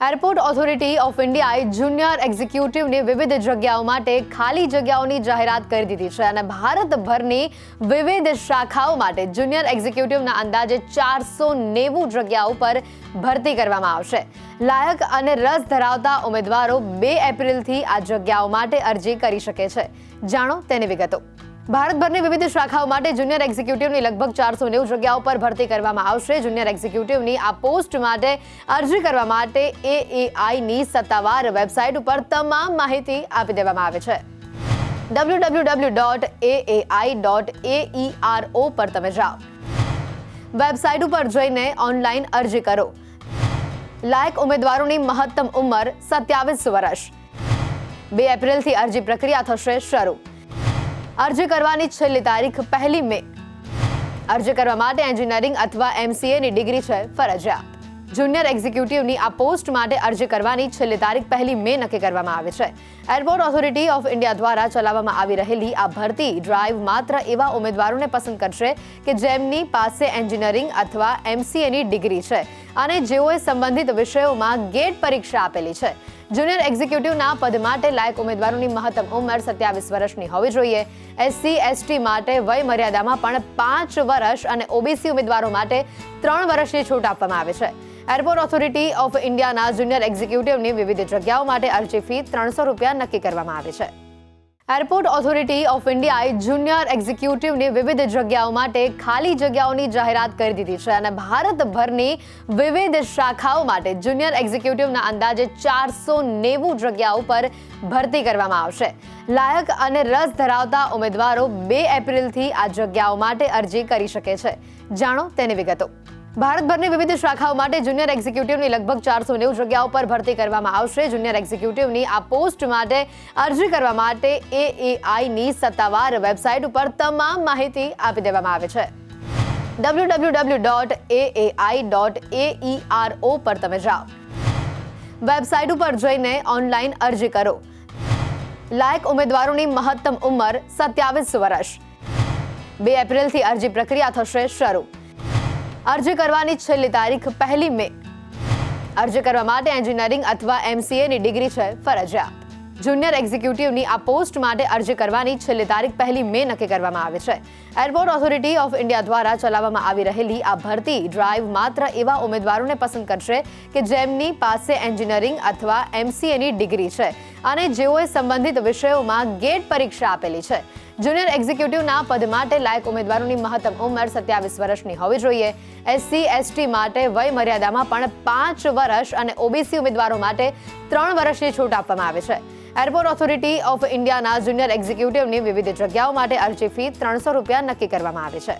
Airport authority of ઇન્ડિયાએ junior એક્ઝિક્યુટિવની વિવિધ જગ્યાઓ માટે ખાલી જગ્યાઓની જાહેરાત કરી દીધી છે અને ભારતભરની વિવિધ શાખાઓ માટે જુનિયર એક્ઝિક્યુટિવના અંદાજે 490 જગ્યાઓ પર ભરતી કરવામાં આવશે. લાયક અને રસ ધરાવતા ઉમેદવારો 2 એપ્રિલથી આ જગ્યાઓ માટે અરજી કરી શકે છે. જાણો તેની વિગતો. ભારતભરની વિવિધ શાખાઓ માટે જુનિયર એક્ઝિક્યુટિવની લગભગ 490 જગ્યાઓ પર ભરતી કરવામાં આવશે. જુનિયર એક્ઝિક્યુટિવની આ પોસ્ટ માટે અરજી કરવા માટે AAIની સત્તાવાર વેબસાઇટ ઉપર તમામ માહિતી આપી દેવામાં આવે છે. www.aai.aero પર તમે જાઓ. વેબસાઇટ ઉપર જઈને ઓનલાઈન અરજી કરો. લાયક ઉમેદવારોની મહત્તમ ઉંમર 27 વર્ષ. 2 એપ્રિલથી અરજી પ્રક્રિયા થશે શરૂ. અરજી કરવાની છેલ્લી તારીખ 1 મે. અરજી કરવા માટે એન્જિનિયરિંગ અથવા MCAની ડિગ્રી છે ફરજિયાત. જુનિયર એક્ઝિક્યુટિવની આ પોસ્ટ માટે અરજી કરવાની છેલ્લી તારીખ 1 મે નક્કી કરવામાં આવે છે. એરપોર્ટ ઓથોરિટી ઓફ ઇન્ડિયા દ્વારા ચલાવવામાં આવી રહેલી આ ભરતી ડ્રાઈવ માત્ર એવા ઉમેદવારોને પસંદ કરશે કે જેમની પાસે એન્જિનિયરિંગ અથવા MCAની ડિગ્રી છે અને જેઓએ સંબંધિત વિષયોમાં ગેટ પરીક્ષા આપેલી છે. જુનિયર એક્ઝિક્યુટિવના પદ માટે લાયક ઉમેદવારોની મહત્તમ ઉંમર 27 વર્ષની હોવી જોઈએ. SC/ST માટે વય મર્યાદામાં પણ 5 વર્ષ અને OBC ઉમેદવારો માટે 3 વર્ષની છૂટ આપવામાં આવે છે. એરપોર્ટ ઓથોરિટી ઓફ ઇન્ડિયાના જુનિયર એક્ઝિક્યુટિવની વિવિધ જગ્યાઓ માટે અરજી ફી ₹300 નક્કી કરવામાં આવી છે. એરપોર્ટ ઓથોરિટી ઓફ ઇન્ડિયાએ જુનિયર એક્ઝિક્યુટિવની વિવિધ જગ્યાઓ માટે ખાલી જગ્યાઓની જાહેરાત કરી દીધી છે અને ભારતભરની વિવિધ શાખાઓ માટે જુનિયર એક્ઝિક્યુટિવના અંદાજે 490 જગ્યાઓ પર ભરતી કરવામાં આવશે. લાયક અને રસ ધરાવતા ઉમેદવારો 2 એપ્રિલથી આ જગ્યાઓ માટે અરજી કરી શકે છે. જાણો તેની વિગતો. ભારતભરની વિવિધ શાખાઓ માટે જુનિયર એક્ઝિક્યુટિવની લગભગ 490 જગ્યાઓ પર ભરતી કરવામાં આવશે. જુનિયર એક્ઝિક્યુટિવની આ પોસ્ટ માટે અરજી કરવા માટે AAIની સત્તાવાર વેબસાઇટ ઉપર તમામ માહિતી આપી દેવામાં આવે છે. www.aai.aero પર તમે જાઓ. વેબસાઇટ ઉપર જઈને ઓનલાઈન અરજી કરો. લાયક ઉમેદવારોની મહત્તમ ઉંમર 27 વર્ષ. 2 એપ્રિલથી અરજી પ્રક્રિયા થશે શરૂ. અરજી કરવાની છેલ્લી તારીખ 1 મે. અરજી કરવા માટે એન્જિનિયરિંગ અથવા MCAની ડિગ્રી છે ફરજિયાત. જુનિયર એક્ઝિક્યુટિવની આ પોસ્ટ માટે અરજી કરવાની છેલ્લી તારીખ 1 મે નક્કી કરવામાં આવે છે. એરપોર્ટ ઓથોરિટી ઓફ ઇન્ડિયા દ્વારા ચલાવવામાં આવી રહેલી આ ભરતી ડ્રાઈવ માત્ર એવા ઉમેદવારોને પસંદ કરશે કે જેમની પાસે એન્જિનિયરિંગ અથવા MCAની ડિગ્રી છે અને જેઓએ સંબંધિત વિષયોમાં ગેટ પરીક્ષા આપેલી છે. જુનિયર એક્ઝિક્યુટિવના પદ માટે લાયક ઉમેદવારોની મહત્તમ ઉંમર 27 વર્ષની હોવી જોઈએ. SC/ST માટે વય મર્યાદામાં પણ 5 વર્ષ અને OBC ઉમેદવારો માટે 3 વર્ષની છૂટ આપવામાં આવે છે. એરપોર્ટ ઓથોરિટી ઓફ ઇન્ડિયાના જુનિયર એક્ઝિક્યુટિવની વિવિધ જગ્યાઓ માટે અરજી ફી ₹300 નક્કી કરવામાં આવી છે.